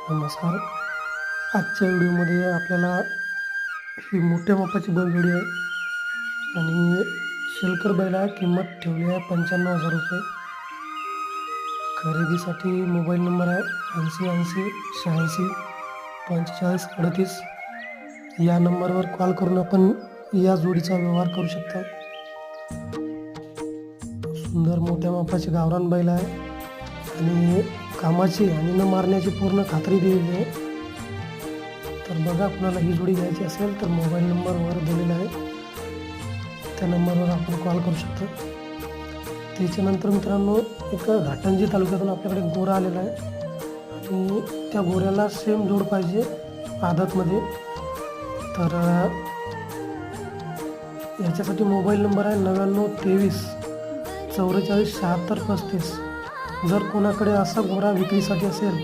नमस्कार. आजच्या व्हिडिओमध्ये आपल्याला ही मोठ्या मापाची बैलजोडी आहे आणि शिलकर बैलाला किंमत ठेवली आहे 95,000 रुपये. खरेदीसाठी मोबाईल नंबर आहे 8080864538. या नंबरवर कॉल करून आपण या जोडीचा व्यवहार करू शकता. सुंदर मोठ्या मापाची गावरान बैल आहे आणि कामाची आणि न मारण्याची पूर्ण खात्री दिलेली आहे. तर बघा, आपल्याला ही जोडी घ्यायची असेल तर मोबाईल नंबरवर दिलेला आहे, त्या नंबरवर आपण कॉल करू शकतो. त्याच्यानंतर मित्रांनो, एक घाटंजी तालुक्यातून आपल्याकडे गोरा आलेला आहे आणि त्या गोऱ्याला सेम जोड पाहिजे आदतमध्ये. तर याच्यासाठी मोबाईल नंबर आहे 9923447635. जर कोणाकडे असा गोरा विक्रीसाठी असेल